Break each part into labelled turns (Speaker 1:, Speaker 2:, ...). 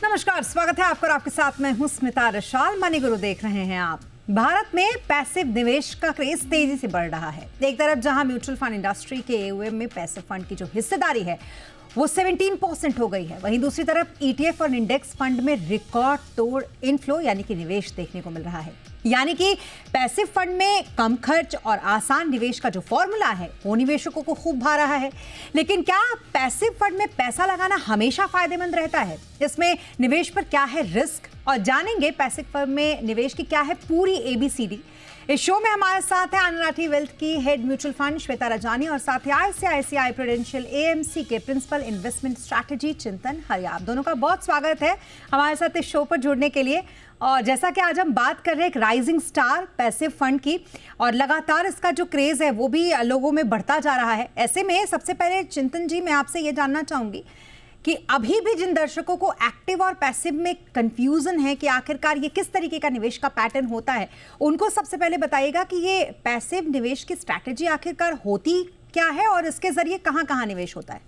Speaker 1: नमस्कार, स्वागत है आपका और आपके साथ मैं हूं स्मिता रशाल। मनी गुरु देख रहे हैं आप। भारत में पैसिव निवेश का क्रेज तेजी से बढ़ रहा है। एक तरफ जहां म्यूचुअल फंड इंडस्ट्री के एयूएम में पैसिव फंड की जो हिस्सेदारी है वो 17% हो गई है, वहीं दूसरी तरफ ईटीएफ और इंडेक्स फंड में रिकॉर्ड तोड़ इनफ्लो यानी कि निवेश देखने को मिल रहा है। यानी कि पैसिव फंड में कम खर्च और आसान निवेश का जो फॉर्मूला है वो निवेशकों को खूब भा रहा है। लेकिन क्या पैसिव फंड में पैसा लगाना हमेशा फायदेमंद रहता है? इसमें निवेश पर क्या है रिस्क, और जानेंगे पैसिव फंड में निवेश की क्या है पूरी एबीसीडी। इस शो में हमारे साथ है अनराठी वेल्थ की head mutual fund Shweta Rajani और साथ ही आईसीआईसीआई प्रूडेंशियल एएमसी के प्रिंसिपल इन्वेस्टमेंट स्ट्रैटेजी चिंतन हरिया। आप दोनों का बहुत स्वागत है हमारे साथ इस शो पर जुड़ने के लिए। और जैसा कि आज हम बात कर रहे हैं एक राइजिंग स्टार पैसिव फंड की, और लगातार इसका जो क्रेज है वो भी लोगों में बढ़ता जा रहा है। ऐसे में सबसे पहले चिंतन जी, मैं आपसे ये जानना चाहूंगी कि अभी भी जिन दर्शकों को एक्टिव और पैसिव में कंफ्यूजन है कि आखिरकार ये किस तरीके का निवेश का पैटर्न होता है, उनको सबसे पहले बताइएगा कि ये पैसिव निवेश की स्ट्रैटेजी आखिरकार होती क्या है और इसके जरिए कहां-कहां निवेश होता है।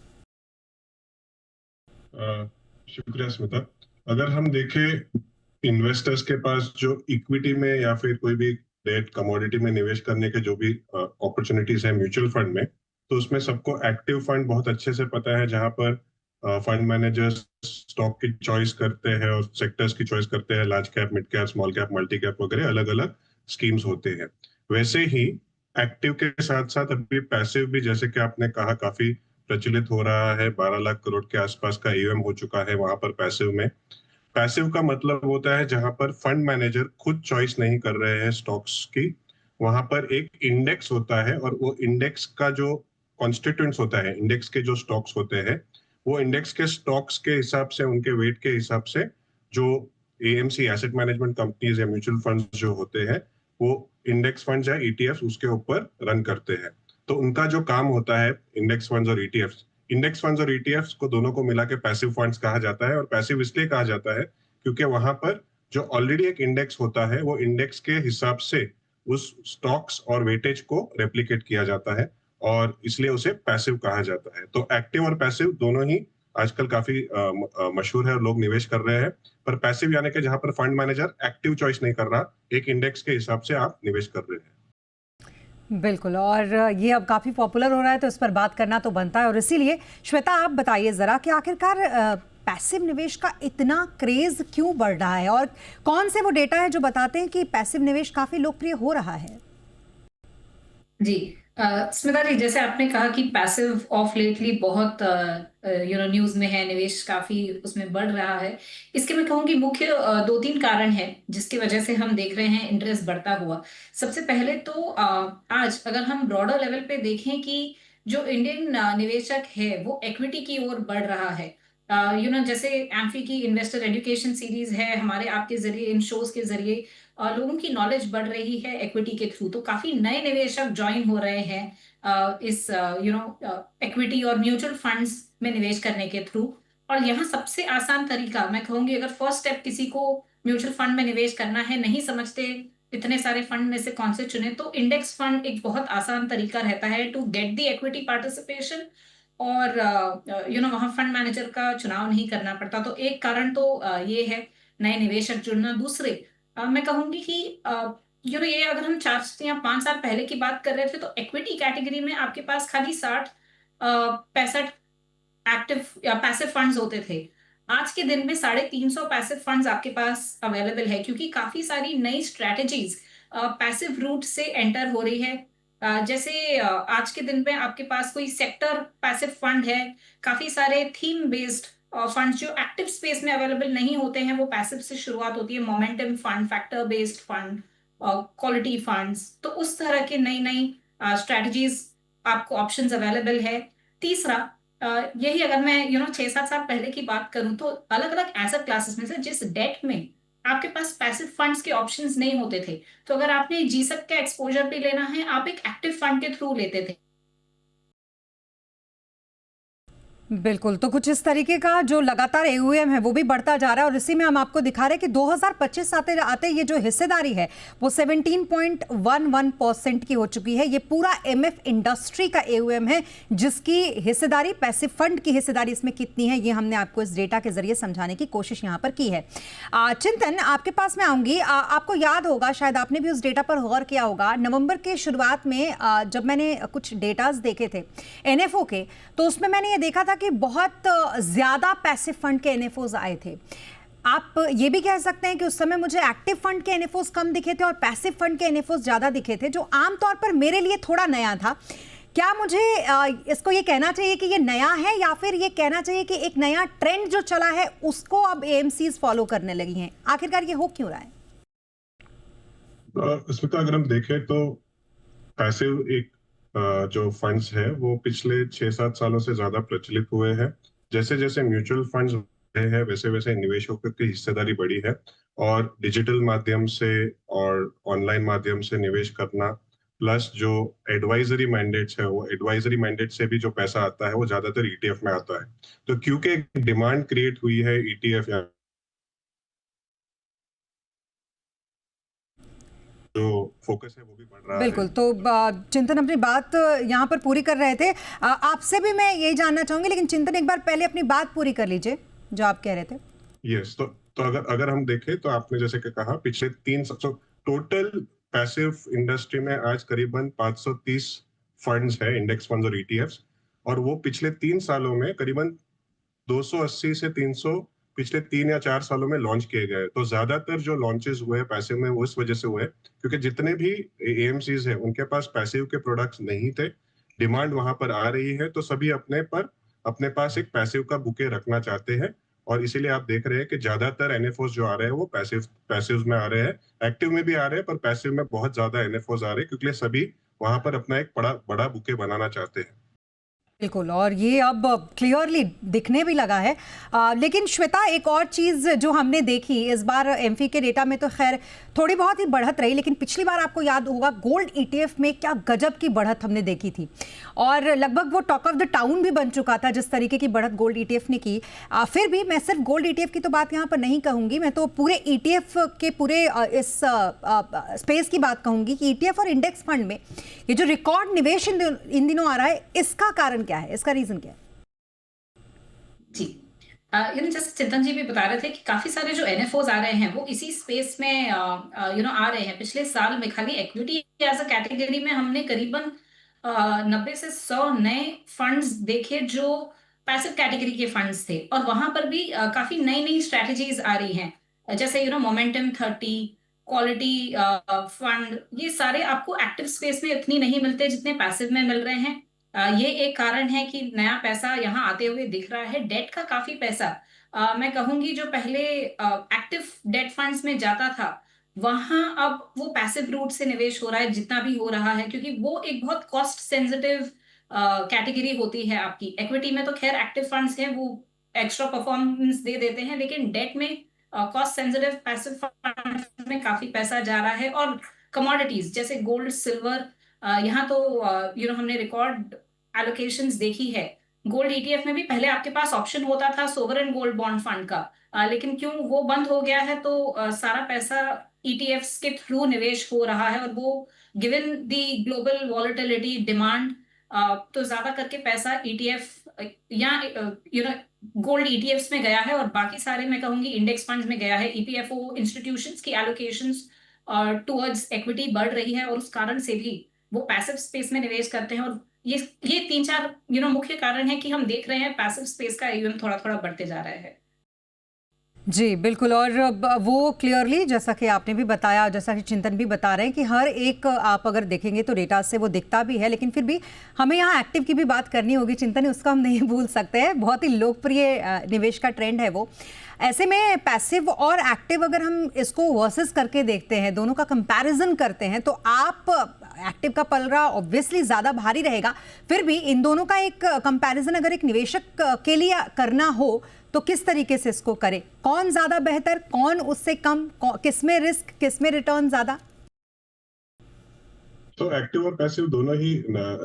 Speaker 2: शुक्रिया स्मिता। अगर हम देखें इन्वेस्टर्स के पास जो इक्विटी में या फिर कोई भी डेट कमोडिटी में निवेश करने के जो भी अपॉर्चुनिटीज है म्यूचुअल फंड में, तो उसमें सबको एक्टिव फंड बहुत अच्छे से पता है, जहां पर फंड मैनेजर्स स्टॉक की चॉइस करते हैं और सेक्टर्स की चॉइस करते हैं। Large cap, mid cap, small cap, multi cap वगैरह अलग अलग स्कीम्स होते हैं। वैसे ही एक्टिव के साथ साथ अभी पैसिव भी, जैसे कि आपने कहा, काफी प्रचलित हो रहा है। 12 लाख करोड़ के आसपास का एयूएम हो चुका है वहां पर पैसिव में। पैसिव का मतलब होता है जहां पर फंड मैनेजर खुद चॉइस नहीं कर रहे हैं स्टॉक्स की, वहां पर एक इंडेक्स होता है और वो इंडेक्स का जो कॉन्स्टिट्यूएंट्स होता है, इंडेक्स के जो स्टॉक्स होते हैं, वो इंडेक्स के स्टॉक्स के हिसाब से, उनके वेट के हिसाब से जो एएमसी एसेट मैनेजमेंट कंपनीज या म्यूचुअल फंड्स जो होते हैं, वो इंडेक्स फंड्स या ईटीएफ उसके ऊपर रन करते हैं। तो उनका जो काम होता है, इंडेक्स फंड्स और ईटीएफ्स को दोनों को मिला के पैसिव फंड्स कहा जाता है। और पैसिव इसलिए कहा जाता है क्योंकि वहां पर जो ऑलरेडी एक इंडेक्स होता है, वो इंडेक्स के हिसाब से उस स्टॉक्स और वेटेज को रेप्लिकेट किया जाता है, और इसलिए उसे पैसिव कहा जाता है। तो एक्टिव और पैसिव दोनों ही आजकल काफी मशहूर है और लोग निवेश कर रहे हैं। पर पैसिव यानी कि जहां पर फंड मैनेजर एक्टिव चॉइस नहीं कर रहा, एक इंडेक्स के हिसाब से आप निवेश कर रहे हैं।
Speaker 1: बिल्कुल, और ये अब काफी पॉपुलर हो रहा है तो इस पर बात करना तो बनता है। और इसीलिए श्वेता, आप बताइए जरा कि आखिरकार पैसिव निवेश का इतना क्रेज क्यों बढ़ रहा है, और कौन से वो डेटा है जो बताते हैं कि पैसिव निवेश काफी लोकप्रिय हो रहा है?
Speaker 3: जी, स्मिता जी, जैसे आपने कहा कि पैसिव ऑफ लेटली बहुत न्यूज में है, निवेश काफी उसमें बढ़ रहा है। इसके मैं कहूँगी मुख्य 2-3 कारण है जिसकी वजह से हम देख रहे हैं इंटरेस्ट बढ़ता हुआ। सबसे पहले तो आज अगर हम ब्रॉडर लेवल पे देखें कि जो इंडियन निवेशक है वो इक्विटी की ओर बढ़ रहा है। जैसे एम्फी की इन्वेस्टर एजुकेशन सीरीज है, हमारे आपके जरिए, इन शोज के जरिए लोगों की नॉलेज बढ़ रही है इक्विटी के थ्रू। तो काफी नए निवेशक ज्वाइन हो रहे हैं इस इक्विटी और म्यूचुअल फंड्स में निवेश करने के थ्रू। और यहाँ सबसे आसान तरीका मैं कहूंगी, अगर फर्स्ट स्टेप किसी को म्यूचुअल फंड में निवेश करना है, नहीं समझते इतने सारे फंड में से कौन से चुने, तो इंडेक्स फंड एक बहुत आसान तरीका रहता है to get the equity participation. और वहां फंड मैनेजर का चुनाव नहीं करना पड़ता। तो एक कारण तो ये है नए निवेशक जुड़ना। दूसरे मैं कहूंगी कि ये अगर हम 4 या 5 साल पहले की बात कर रहे थे तो इक्विटी कैटेगरी में आपके पास खाली 60-65 एक्टिव या पैसिव फंड्स होते थे। आज के दिन में 350 पैसिव फंड्स आपके पास अवेलेबल है, क्योंकि काफी सारी नई स्ट्रेटेजीज पैसिव रूट से एंटर हो रही है। जैसे आज के दिन में आपके पास कोई सेक्टर पैसिव फंड है, काफी सारे थीम बेस्ड फंड्स जो एक्टिव स्पेस में अवेलेबल नहीं होते हैं, वो पैसिव से शुरुआत होती है। Momentum fund, factor based fund, quality funds, तो उस तरह के नई नई स्ट्रेटजीज आपको ऑप्शंस अवेलेबल है। तीसरा, यही अगर मैं 6-7 साल पहले की बात करूं तो अलग अलग एसेट क्लासेस में से जिस डेट में आपके पास पैसिव फंड्स के ऑप्शंस नहीं होते थे, तो अगर आपने जीसक का एक्सपोजर भी लेना है, आप एक एक्टिव फंड के थ्रू लेते थे।
Speaker 1: बिल्कुल, तो कुछ इस तरीके का जो लगातार एयूएम है वो भी बढ़ता जा रहा है और इसी में हम आपको दिखा रहे हैं कि 2025 आते आते ये जो हिस्सेदारी है वो 17.11% की हो चुकी है। ये पूरा एमएफ इंडस्ट्री का एयूएम है जिसकी हिस्सेदारी, पैसिव फंड की हिस्सेदारी इसमें कितनी है ये हमने आपको इस डेटा के जरिए समझाने की कोशिश यहाँ पर की है। चिंतन, आपके पास मैं आऊंगी। आपको याद होगा, शायद आपने भी उस डेटा पर गौर किया होगा, नवंबर के शुरुआत में जब मैंने कुछ डेटाज देखे थे एनएफओ के, तो उसमें मैंने ये देखा था कि बहुत ज्यादा पैसिव फंड के एनएफओज आए थे। आप ये भी कह सकते हैं कि उस समय मुझे एक्टिव फंड के एनएफओज कम दिखे थे और पैसिव फंड के एनएफओज ज्यादा दिखे थे, जो आमतौर पर मेरे लिए थोड़ा नया था। क्या मुझे इसको ये कहना चाहिए कि ये नया है या फिर ये कहना चाहिए कि एक नया ट्रेंड जो चला है उसको अब एएमसीज फॉलो करने लगी हैं? आखिरकार ये हो क्यों रहा है?
Speaker 2: इसमें तो अगर हम देखें तो पैसिव एक जो फंड्स है वो पिछले 6-7 सालों से ज्यादा प्रचलित हुए हैं। जैसे जैसे म्यूचुअल फंड्स बढ़े हैं वैसे वैसे निवेशकों की हिस्सेदारी बढ़ी है और डिजिटल माध्यम से और ऑनलाइन माध्यम से निवेश करना, प्लस जो एडवाइजरी मैंडेट्स है, वो एडवाइजरी मैंडेट से भी जो पैसा आता है वो ज्यादातर ईटीएफ में आता है। तो क्योंकि एक डिमांड क्रिएट हुई है ईटीएफ या जो फोकस है वो भी बढ़ रहा है।
Speaker 1: बिल्कुल, तो चिंतन अपनी बात यहाँ पर पूरी कर रहे थे। आपसे भी मैं यही जानना चाहूंगी, लेकिन चिंतन एक बार पहले अपनी बात पूरी कर लीजिए जो आप कह रहे थे।
Speaker 2: यस, तो अगर हम देखें तो आपने जैसे कि कहा पिछले 3 टोटल पैसिव इंडस्ट्री में आज करीबन 530 फंड्स है, इंडेक्स फंड्स और ईटीएफ्स, और वो पिछले 3 सालों में करीबन 280 से 300 पिछले 3 या 4 सालों में लॉन्च किए गए। तो ज्यादातर जो लॉन्चेस हुए पैसिव में वो इस वजह से हुए क्योंकि जितने भी एएमसीज हैं उनके पास पैसिव के प्रोडक्ट्स नहीं थे। डिमांड वहां पर आ रही है तो सभी अपने पास एक पैसिव का बुके रखना चाहते हैं और इसीलिए आप देख रहे हैं कि ज्यादातर एनएफओस जो आ रहे हैं वो पैसिव में आ रहे हैं। एक्टिव में भी आ रहे हैं पर पैसिव में बहुत ज्यादा एनएफओस आ रहे हैं क्योंकि सभी वहां पर अपना एक बड़ा बुके बनाना चाहते हैं।
Speaker 1: बिल्कुल, और ये अब क्लियरली दिखने भी लगा है। लेकिन श्वेता, एक और चीज़ जो हमने देखी इस बार एमफी के डेटा में तो खैर थोड़ी बहुत ही बढ़त रही, लेकिन पिछली बार आपको याद होगा गोल्ड ईटीएफ में क्या गजब की बढ़त हमने देखी थी और लगभग वो टॉक ऑफ द टाउन भी बन चुका था जिस तरीके की बढ़त गोल्ड ईटीएफ ने की। फिर भी मैं सिर्फ गोल्ड ईटीएफ की तो बात यहाँ पर नहीं कहूँगी, मैं तो पूरे ईटीएफ के पूरे इस स्पेस की बात कहूँगी कि ईटीएफ और इंडेक्स फंड में ये जो रिकॉर्ड निवेश इन दिनों आ रहा है, इसका कारण क्या है, इसका रीजन क्या है?
Speaker 3: जी, जैसे चिंतन जी भी बता रहे थे कि काफी सारे जो एनएफओज आ रहे हैं वो इसी स्पेस में आ रहे हैं। पिछले साल में खाली इक्विटी एज अ कैटेगरी में हमने करीबन 90 से 100 नए फंड्स देखे जो पैसिव कैटेगरी के फंड्स थे और वहां पर भी काफी नई नई स्ट्रेटजीज आ रही हैं। जैसे मोमेंटम 30, क्वालिटी फंड, ये सारे आपको एक्टिव स्पेस में इतनी नहीं मिलते जितने पैसिव में मिल रहे हैं। ये एक कारण है कि नया पैसा यहाँ आते हुए दिख रहा है। डेट का काफी पैसा मैं कहूंगी जो पहले एक्टिव डेट फंड्स में जाता था वहां अब वो पैसिव रूट से निवेश हो रहा है जितना भी हो रहा है, क्योंकि वो एक बहुत कॉस्ट सेंसिटिव कैटेगरी होती है आपकी। इक्विटी में तो खैर एक्टिव फंड्स हैं, वो एक्स्ट्रा परफॉर्मेंस दे देते हैं, लेकिन डेट में कॉस्ट सेंसिटिव पैसिव फंड्स में काफी पैसा जा रहा है। और कमोडिटीज जैसे गोल्ड, सिल्वर, यहाँ तो हमने रिकॉर्ड एलोकेशंस देखी है। गोल्ड ईटीएफ में भी पहले आपके पास ऑप्शन होता था सोवरेन गोल्ड बॉन्ड फंड का, लेकिन क्यों वो बंद हो गया है तो सारा पैसा ईटीएफ्स के थ्रू निवेश हो रहा है और वो given the global volatility demand तो ज्यादा करके पैसा ईटीएफ या गोल्ड ईटीएफ्स में गया है और बाकी सारे मैं कहूंगी इंडेक्स फंड्स में गया है। ईपीएफओ इंस्टीट्यूशंस की एलोकेशंस टुवर्ड्स इक्विटी बढ़ रही है और उस कारण से भी वो पैसिव स्पेस में निवेश करते हैं। और ये 3-4 मुख्य कारण है कि हम देख रहे हैं पैसिव स्पेस का एयूएम थोड़ा थोड़ा बढ़ते जा रहा है।
Speaker 1: जी बिल्कुल, और वो क्लियरली जैसा कि आपने भी बताया, जैसा कि चिंतन भी बता रहे हैं कि हर एक आप अगर देखेंगे तो डेटा से वो दिखता भी है, लेकिन फिर भी हमें यहाँ एक्टिव की भी बात करनी होगी। चिंतन, उसका हम नहीं भूल सकते हैं, बहुत ही लोकप्रिय निवेश का ट्रेंड है वो। ऐसे में पैसिव और एक्टिव अगर हम इसको वर्सेस करके देखते हैं, दोनों का कंपैरिजन करते हैं, तो आप एक्टिव का पलड़ा ऑब्वियसली ज़्यादा भारी रहेगा, फिर भी इन दोनों का एक कंपैरिजन अगर एक निवेशक के लिए करना हो तो किस तरीके से इसको करें? कौन ज़्यादा बेहतर, कौन उससे कम, किसमें रिस्क, किसमें रिटर्न ज़्यादा?
Speaker 2: तो एक्टिव और पैसिव दोनों ही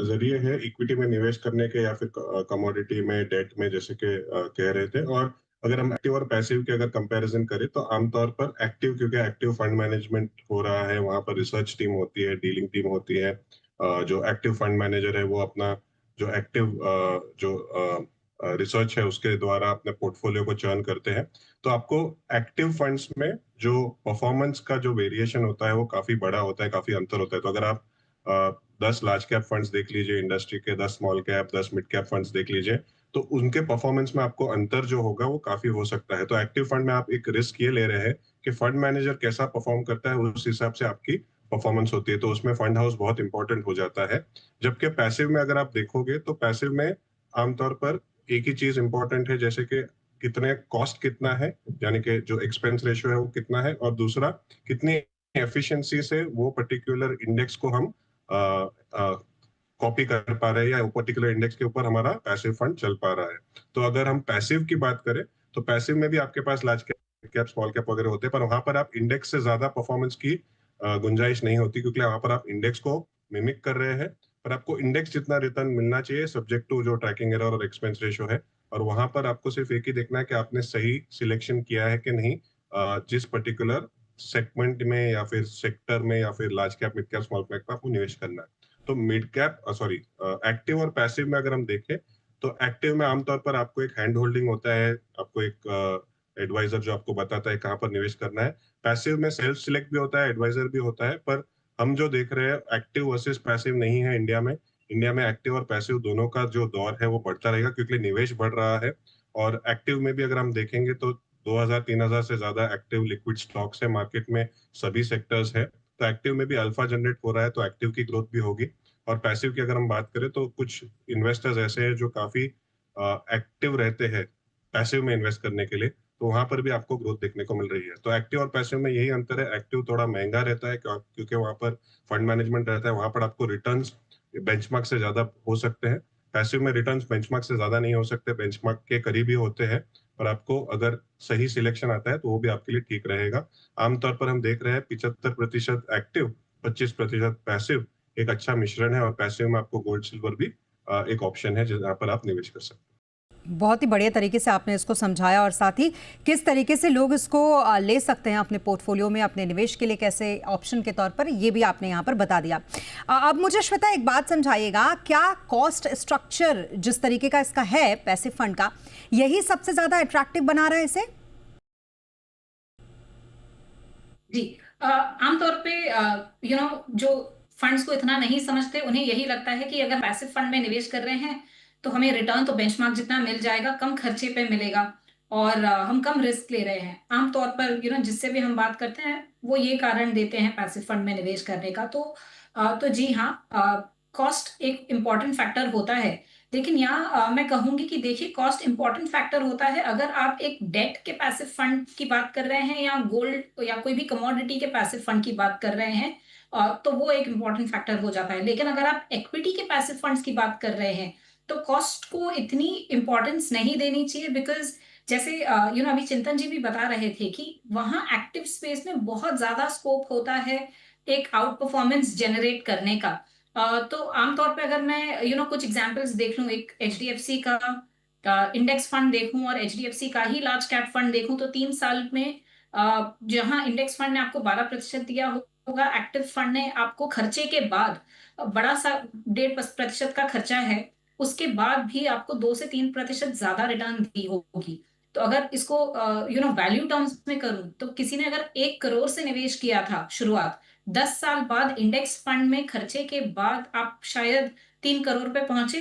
Speaker 2: जरिए हैं इक्विटी में निवेश करने के या फिर कमोडिटी में, डेट में, जैसे कि कह रहे थे। और अगर हम एक्टिव और पैसिव के अगर कंपैरिजन करें तो आमतौर पर एक्टिव, क्योंकि एक्टिव फंड मैनेजमेंट हो रहा है, वहां पर रिसर्च टीम होती है, डीलिंग टीम होती है। जो एक्टिव फंड मैनेजर है वो अपना जो एक्टिव जो रिसर्च है उसके द्वारा अपने पोर्टफोलियो को चर्न करते हैं। तो आपको एक्टिव फंड्स में जो परफॉर्मेंस का जो वेरिएशन होता है वो काफी बड़ा होता है, काफी अंतर होता है। तो अगर आप 10 लार्ज कैप फंड्स देख लीजिए इंडस्ट्री के, 10 small cap, 10 mid cap funds देख लीजिए, तो उनके परफॉर्मेंस में आपको अंतर जो होगा वो काफी हो सकता है। तो एक्टिव फंड में आप एक रिस्क ये ले रहे हैं कि फंड मैनेजर कैसा परफॉर्म करता है उस हिसाब से आपकी परफॉर्मेंस होती है, तो उसमें फंड हाउस बहुत इंपॉर्टेंट हो जाता है। जबकि पैसिव में अगर आप देखोगे तो पैसिव में आमतौर पर एक ही चीज इंपॉर्टेंट है, जैसे कि कितने कॉस्ट कितना है, यानी कि जो एक्सपेंस रेशियो है वो कितना है, और दूसरा कितनी एफिशिएंसी से वो पर्टिकुलर इंडेक्स को हम कॉपी कर पा रहे हैं या पर्टिकुलर इंडेक्स के ऊपर हमारा पैसिव फंड चल पा रहा है। तो अगर हम पैसिव की बात करें तो पैसिव में भी आपके पास लार्ज कैप, स्मॉल कैप वगैरह होते हैं, पर वहां पर आप इंडेक्स से ज्यादा परफॉर्मेंस की गुंजाइश नहीं होती, क्योंकि वहां पर आप इंडेक्स को मिमिक कर रहे हैं। पर आपको इंडेक्स जितना रिटर्न मिलना चाहिए सब्जेक्ट टू जो ट्रैकिंग एरर और एक्सपेंस रेशियो है, और वहां पर आपको सिर्फ एक ही देखना है कि आपने सही सिलेक्शन किया है कि नहीं, जिस पर्टिकुलर सेगमेंट में या फिर सेक्टर में या फिर large cap, mid cap, small cap में आपको निवेश करना है। तो मिड कैप, सॉरी, एक्टिव और पैसिव में अगर हम देखें तो एक्टिव में आमतौर पर आपको एक हैंड होल्डिंग होता है, आपको एक एडवाइजर जो आपको बताता है कहाँ पर निवेश करना है। पैसिव में सेल्फ सिलेक्ट भी होता है, एडवाइजर भी होता है, पर हम जो देख रहे हैं एक्टिव वर्सेस पैसिव नहीं है इंडिया में। इंडिया में एक्टिव और पैसिव दोनों का जो दौर है वो बढ़ता रहेगा, क्योंकि निवेश बढ़ रहा है। और एक्टिव में भी अगर हम देखेंगे तो 2000-3000 से ज्यादा एक्टिव लिक्विड स्टॉक्स है मार्केट में, सभी सेक्टर्स है। तो एक्टिव में भी अल्फा जनरेट हो रहा है, तो एक्टिव की ग्रोथ भी होगी। और पैसिव की अगर हम बात करें तो कुछ इन्वेस्टर्स ऐसे हैं जो काफी एक्टिव रहते हैं पैसिव में इन्वेस्ट करने के लिए, तो वहां पर भी आपको ग्रोथ देखने को मिल रही है। तो एक्टिव और पैसिव में यही अंतर है, एक्टिव थोड़ा महंगा रहता है क्योंकि वहां पर फंड मैनेजमेंट रहता है, वहां पर आपको रिटर्न्स बेंचमार्क से ज्यादा हो सकते हैं। पैसिव में रिटर्न्स बेंचमार्क से ज्यादा नहीं हो सकते, बेंचमार्क के करीब ही होते हैं, पर आपको अगर सही सिलेक्शन आता है तो वो भी आपके लिए ठीक रहेगा। आमतौर पर हम देख रहे हैं 75% एक्टिव, 25% पैसिव एक अच्छा मिश्रण है, और पैसिव में आपको गोल्ड सिल्वर भी एक ऑप्शन है जहां पर आप निवेश कर सकते हैं।
Speaker 1: बहुत ही बढ़िया तरीके से आपने इसको समझाया, और साथ ही किस तरीके से लोग इसको ले सकते हैं अपने पोर्टफोलियो में अपने निवेश के लिए, कैसे ऑप्शन के तौर पर, ये भी आपने यहाँ पर बता दिया। अब मुझे श्वेता एक बात समझाइएगा, क्या कॉस्ट स्ट्रक्चर जिस तरीके का इसका है पैसिव फंड का, यही सबसे ज्यादा अट्रैक्टिव बना रहा है इसे?
Speaker 3: जी, आमतौर पे जो फंड्स को इतना नहीं समझते उन्हें यही लगता है कि अगर पैसिव फंड में निवेश कर रहे हैं तो हमें रिटर्न तो बेंचमार्क जितना मिल जाएगा, कम खर्चे पे मिलेगा, और हम कम रिस्क ले रहे हैं। आमतौर पर जिससे भी हम बात करते हैं वो ये कारण देते हैं पैसिव फंड में निवेश करने का। तो जी हाँ, कॉस्ट एक इम्पॉर्टेंट फैक्टर होता है। लेकिन यहाँ मैं कहूंगी कि देखिए, कॉस्ट इंपॉर्टेंट फैक्टर होता है अगर आप एक डेट के पैसिव फंड की बात कर रहे हैं या गोल्ड या कोई भी कमोडिटी के पैसिव फंड की बात कर रहे हैं, तो वो एक इम्पॉर्टेंट फैक्टर हो जाता है। लेकिन अगर आप इक्विटी के पैसिव फंड्स की बात कर रहे हैं तो कॉस्ट को इतनी इंपॉर्टेंस नहीं देनी चाहिए, बिकॉज जैसे अभी चिंतन जी भी बता रहे थे कि वहां एक्टिव स्पेस में बहुत ज्यादा स्कोप होता है एक आउट परफॉर्मेंस जनरेट करने का। तो आमतौर पे अगर मैं कुछ एग्जांपल्स देख लूं, एक एचडीएफसी का इंडेक्स फंड देखूं और एचडीएफसी का ही लार्ज कैप फंड देखूं, तो 3 साल में जहां इंडेक्स फंड ने आपको 12% दिया होगा, एक्टिव फंड ने आपको खर्चे के बाद बड़ा सा 1.5% का खर्चा है, उसके बाद भी आपको 2 से 3% ज्यादा रिटर्न दी होगी। तो अगर इसको वैल्यू टर्म्स में करूं तो किसी ने अगर 1 करोड़ से निवेश किया था शुरुआत, 10 साल बाद इंडेक्स फंड में खर्चे के बाद आप शायद 3 करोड़ पे पहुंचे,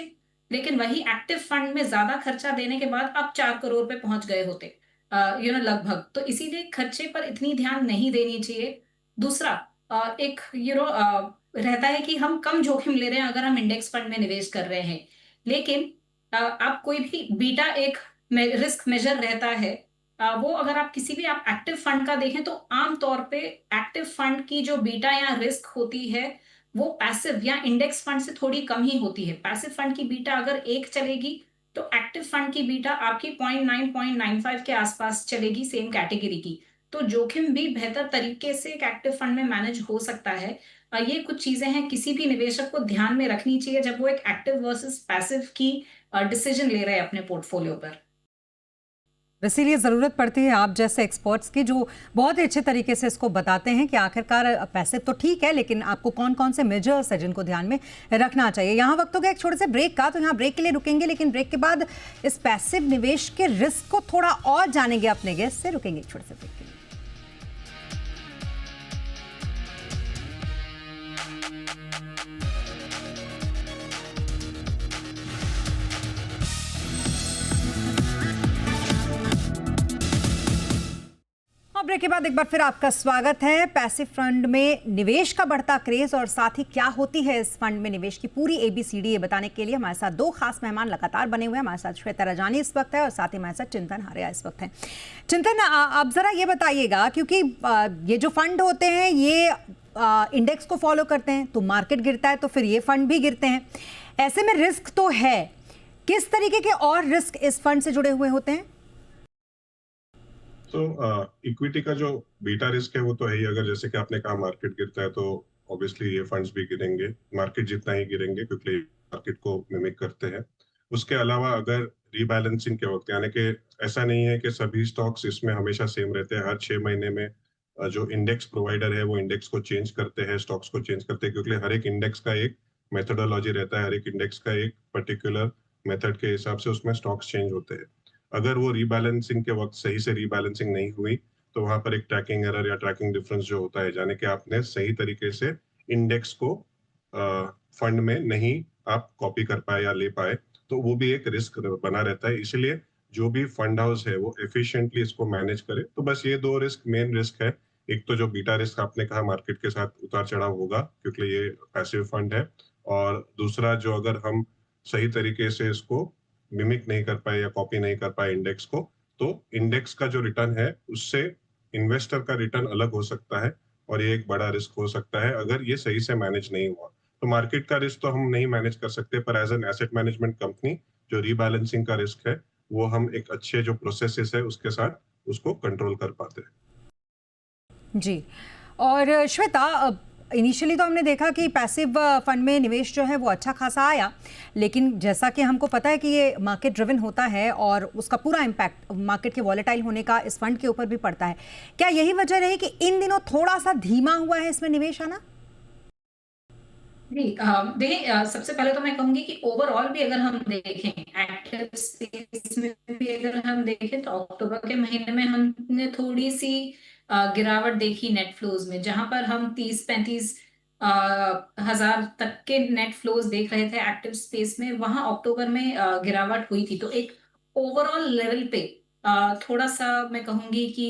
Speaker 3: लेकिन वही एक्टिव फंड में ज्यादा खर्चा देने के बाद आप 4 करोड़ पे पहुंच गए होते, लगभग। तो इसीलिए खर्चे पर इतनी ध्यान नहीं देनी चाहिए। दूसरा, एक रहता है कि हम कम जोखिम ले रहे हैं अगर हम इंडेक्स फंड में निवेश कर रहे हैं, लेकिन आप कोई भी बीटा एक रिस्क मेजर रहता है, वो अगर आप किसी भी आप एक्टिव फंड का देखें तो आमतौर पे एक्टिव फंड की जो बीटा या रिस्क होती है वो पैसिव या इंडेक्स फंड से थोड़ी कम ही होती है। पैसिव फंड की बीटा अगर 1 चलेगी तो एक्टिव फंड की बीटा आपकी 0.9 0.95 के आसपास चलेगी सेम कैटेगरी की। तो जोखिम भी बेहतर तरीके से एक एक्टिव फंड में मैनेज हो सकता है। ये कुछ चीजें हैं किसी भी निवेशक को ध्यान में रखनी चाहिए जब वो एक एक्टिव वर्सेस पैसिव की डिसीजन ले रहे हैं अपने पोर्टफोलियो पर।
Speaker 1: इसीलिए ज़रूरत पड़ती है आप जैसे एक्सपर्ट्स की, जो बहुत ही अच्छे तरीके से इसको बताते हैं कि आखिरकार पैसे तो ठीक है, लेकिन आपको कौन कौन से मेजर्स है जिनको ध्यान में रखना चाहिए। यहाँ वक्त हो गया एक छोटे से ब्रेक का, तो यहाँ ब्रेक के लिए रुकेंगे, लेकिन ब्रेक के बाद इस पैसिव निवेश के रिस्क को थोड़ा और जानेंगे अपने गेस्ट से। रुकेंगे एक छोटे से ब्रेक के लिए। ब्रेक के बाद एक बार फिर आपका स्वागत है। पैसिव फंड में निवेश का बढ़ता क्रेज और साथ ही क्या होती है इस फंड में निवेश की पूरी ABCD ये बताने के लिए हमारे साथ दो खास मेहमान लगातार बने हुए हैं। हमारे साथ श्वेता रजानी इस वक्त है और साथ ही हमारे साथ चिंतन हारिया इस वक्त है। चिंतन, आप जरा ये बताइएगा, क्योंकि ये जो फंड होते हैं ये इंडेक्स को फॉलो करते हैं, तो मार्केट गिरता है तो फिर ये फंड भी गिरते हैं। ऐसे में रिस्क तो है, किस तरीके के और रिस्क इस फंड से जुड़े हुए होते हैं?
Speaker 2: तो इक्विटी का जो बीटा रिस्क है वो तो है ही। अगर जैसे कि आपने कहा मार्केट गिरता है तो ऑब्वियसली ये फंड्स भी गिरेंगे, मार्केट जितना ही गिरेंगे क्योंकि मार्केट को मिमिक करते हैं। उसके अलावा अगर रीबैलेंसिंग के वक्त, यानी कि ऐसा नहीं है कि सभी स्टॉक्स इसमें हमेशा सेम रहते हैं। हर 6 महीने में जो इंडेक्स प्रोवाइडर है वो इंडेक्स को चेंज करते हैं, स्टॉक्स को चेंज करते हैं, क्योंकि हर एक इंडेक्स का एक मेथोडोलॉजी रहता है, हर एक इंडेक्स का एक पर्टिकुलर मेथड के हिसाब से उसमें स्टॉक्स चेंज होते हैं। अगर वो रीबैलेंसिंग के वक्त सही से रीबैलेंसिंग नहीं हुई तो वहां पर एक ट्रैकिंग एरर या ट्रैकिंग डिफरेंस जो होता है, यानी कि आपने सही तरीके से इंडेक्स को फंड में नहीं आप कॉपी कर पाए या ले पाए, तो वो भी एक रिस्क बना रहता है। इसलिए जो भी फंड हाउस है वो एफिशिएंटली इसको मैनेज करे। तो बस ये दो रिस्क मेन रिस्क है। एक तो जो बीटा रिस्क आपने कहा, मार्केट के साथ उतार चढ़ाव होगा क्योंकि ये पैसिव फंड है, और दूसरा जो अगर हम सही तरीके से इसको मिमिक नहीं कर पाए या कॉपी नहीं कर पाए इंडेक्स को, तो इंडेक्स का जो रिटर्न है उससे इन्वेस्टर का रिटर्न अलग हो सकता है, और ये एक बड़ा रिस्क हो सकता है अगर ये सही से मैनेज नहीं हुआ। तो मार्केट का रिस्क तो हम नहीं मैनेज कर सकते, पर as an asset management company जो रीबैलेंसिंग का रिस्क है वो हम एक अच्छे जो प्रोसेसेस है उसके साथ उसको कंट्रोल कर पाते हैं।
Speaker 1: जी, और श्वेता, इनिशियली तो हमने देखा कि पैसिव फंड में निवेश जो है वो अच्छा खासा आया, लेकिन जैसा कि हमको पता है कि ये मार्केट ड्रिवन होता है और उसका पूरा इम्पैक्ट मार्केट के वॉलेटाइल होने का इस फंड के ऊपर भी पड़ता है। क्या यही वजह रही कि इन दिनों थोड़ा सा धीमा हुआ है इसमें निवेश आना?
Speaker 3: जी, देखिए, सबसे पहले तो मैं कहूंगी कि ओवरऑल भी अगर हम देखें एक्टिव स्पेस में भी अगर हम देखें तो अक्टूबर के महीने में हमने थोड़ी सी गिरावट देखी नेट फ्लोज में, जहां पर हम 30-35 हजार तक के नेट फ्लोज देख रहे थे एक्टिव स्पेस में। वहां अक्टूबर में गिरावट हुई थी, तो एक ओवरऑल लेवल पे थोड़ा सा मैं कहूंगी कि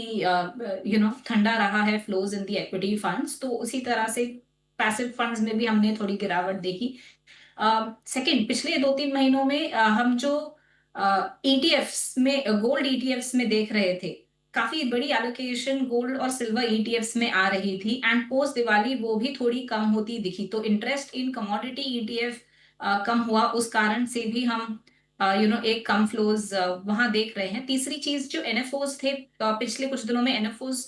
Speaker 3: ठंडा रहा है flows in the equity funds. तो उसी तरह से पैसिव फंड्स में भी हमने थोड़ी गिरावट देखी। सेकंड, पिछले 2-3 महीनों में हम जो ETFs में, गोल्ड ETFs में देख रहे थे, काफी बड़ी एलोकेशन गोल्ड और सिल्वर ETFs में आ रही थी, एंड पोस्ट दिवाली वो भी थोड़ी कम होती दिखी। तो इंटरेस्ट इन कमोडिटी ETF कम हुआ, उस कारण से भी हम एक कम फ्लोज वहां देख रहे हैं। तीसरी चीज, जो NFOs थे, पिछले कुछ दिनों में NFOs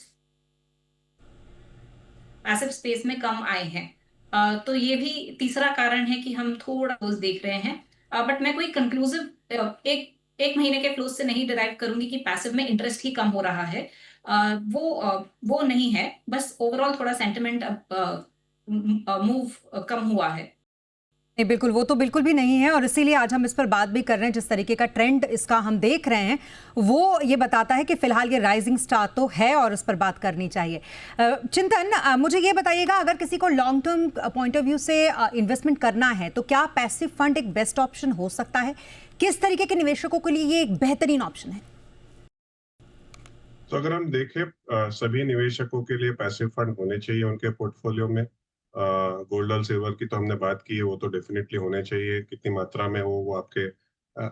Speaker 3: पैसिव स्पेस में कम आए हैं। तो ये भी तीसरा कारण है कि हम थोड़ा क्लोज देख रहे हैं। बट मैं कोई कंक्लूसिव एक एक महीने के क्लोज से नहीं डिराइव करूंगी कि पैसिव में इंटरेस्ट ही कम हो रहा है। वो नहीं है, बस ओवरऑल थोड़ा सेंटिमेंट मूव कम हुआ है।
Speaker 1: नहीं, बिल्कुल, वो तो बिल्कुल भी नहीं है, और इसीलिए आज हम इस पर बात भी कर रहे हैं। जिस तरीके का ट्रेंड इसका हम देख रहे हैं वो ये बताता है कि फिलहाल ये राइजिंग स्टार तो है और इस पर बात करनी चाहिए। चिंतन, मुझे ये बताइएगा, अगर किसी को long term point of view से इन्वेस्टमेंट करना है तो क्या पैसिव फंड एक बेस्ट ऑप्शन हो सकता है? किस तरीके के निवेशकों के लिए ये एक बेहतरीन ऑप्शन है?
Speaker 2: तो अगर हम देखें सभी निवेशकों के लिए पैसिव फंड होने चाहिए उनके पोर्टफोलियो में। गोल्ड और सिल्वर की तो हमने बात की है, वो तो डेफिनेटली होने चाहिए। कितनी मात्रा में हो वो आपके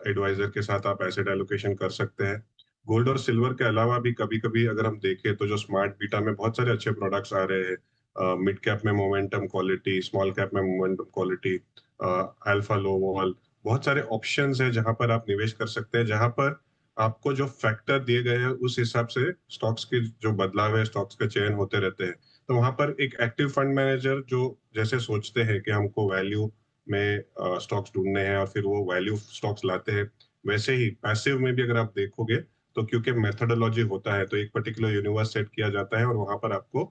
Speaker 2: एडवाइजर के साथ आप एसेट एलोकेशन कर सकते हैं। गोल्ड और सिल्वर के अलावा भी कभी कभी अगर हम देखें तो जो स्मार्ट बीटा में बहुत सारे अच्छे प्रोडक्ट्स आ रहे हैं। मिड कैप में मोमेंटम क्वालिटी, स्मॉल कैप में मोमेंटम क्वालिटी, अल्फा लो वॉल, बहुत सारे ऑप्शंस है जहां पर आप निवेश कर सकते हैं, जहां पर आपको जो फैक्टर दिए गए हैं उस हिसाब से स्टॉक्स की जो बदलाव है, स्टॉक्स के चयन होते रहते हैं। तो वहां पर एक एक्टिव फंड मैनेजर जो जैसे सोचते हैं कि हमको वैल्यू में स्टॉक्स ढूंढने हैं और फिर वो वैल्यू स्टॉक्स लाते हैं, वैसे ही पैसिव में भी अगर आप देखोगे तो क्योंकि मेथोडोलॉजी होता है तो एक पर्टिकुलर यूनिवर्स सेट किया जाता है और वहां पर आपको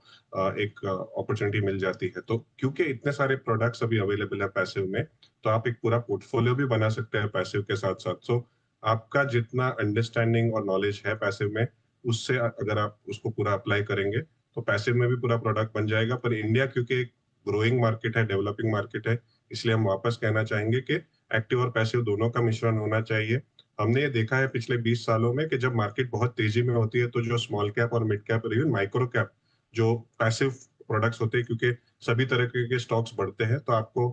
Speaker 2: एक अपॉर्चुनिटी मिल जाती है। तो क्योंकि इतने सारे प्रोडक्ट्स अभी अवेलेबल है पैसिव में, तो आप एक पूरा पोर्टफोलियो भी बना सकते हैं पैसिव के साथ साथ। सो आपका जितना अंडरस्टैंडिंग और नॉलेज है पैसिव में, उससे अगर आप उसको पूरा अप्लाई करेंगे तो पैसिव में भी पूरा प्रोडक्ट बन जाएगा। पर इंडिया क्योंकि एक ग्रोइंग मार्केट है, डेवलपिंग मार्केट है, इसलिए हम वापस कहना चाहेंगे कि एक्टिव और पैसिव दोनों का मिश्रण होना चाहिए। हमने ये देखा है पिछले 20 सालों में कि जब मार्केट बहुत तेजी में होती है तो जो स्मॉल कैप और मिड कैप और इवन माइक्रो कैप जो पैसिव प्रोडक्ट्स होते हैं, क्योंकि सभी तरह के स्टॉक्स बढ़ते हैं, तो आपको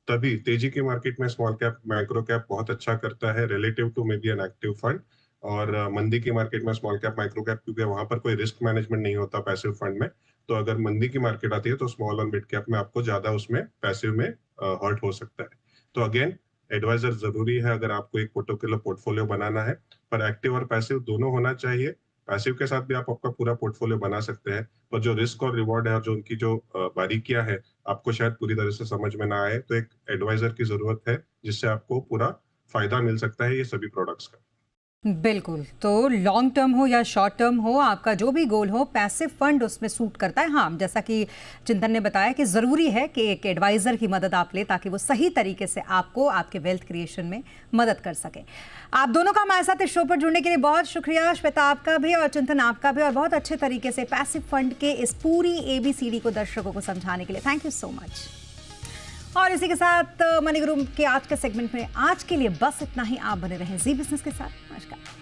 Speaker 2: तभी तेजी की मार्केट में स्मॉल कैप माइक्रो कैप बहुत अच्छा करता है relative to maybe an active fund. और मंदी की मार्केट में स्मॉल कैप माइक्रो कैप, क्योंकि वहां पर कोई रिस्क मैनेजमेंट नहीं होता पैसिव फंड में, तो अगर मंदी की मार्केट आती है तो स्मॉल और मिड कैप में आपको ज्यादा उसमें पैसिव में हर्ट हो सकता है। तो अगेन एडवाइजर जरूरी है अगर आपको एक पर्टिकुलर पोर्टफोलियो बनाना है, पर एक्टिव और पैसिव दोनों होना चाहिए। पैसिव के साथ भी आप आपका पूरा पोर्टफोलियो बना सकते हैं, पर जो रिस्क और रिवॉर्ड है और जो उनकी जो बारीकियां है आपको शायद पूरी तरह से समझ में ना आए, तो एक एडवाइजर की जरूरत है जिससे आपको पूरा फायदा मिल सकता है ये सभी प्रोडक्ट्स का।
Speaker 1: बिल्कुल, तो लॉन्ग टर्म हो या शॉर्ट टर्म हो, आपका जो भी गोल हो, पैसिव फंड उसमें सूट करता है। हाँ, जैसा कि चिंतन ने बताया कि ज़रूरी है कि एक एडवाइज़र की मदद आप लें ताकि वो सही तरीके से आपको आपके वेल्थ क्रिएशन में मदद कर सके। आप दोनों का हमारे साथ इस शो पर जुड़ने के लिए बहुत शुक्रिया। श्वेता आपका भी और चिंतन आपका भी, और बहुत अच्छे तरीके से पैसिव फंड के इस पूरी ABCD को दर्शकों को समझाने के लिए थैंक यू सो मच। और इसी के साथ मनी गुरु के आज के सेगमेंट में आज के लिए बस इतना ही। आप बने रहें जी बिजनेस के साथ। नमस्कार।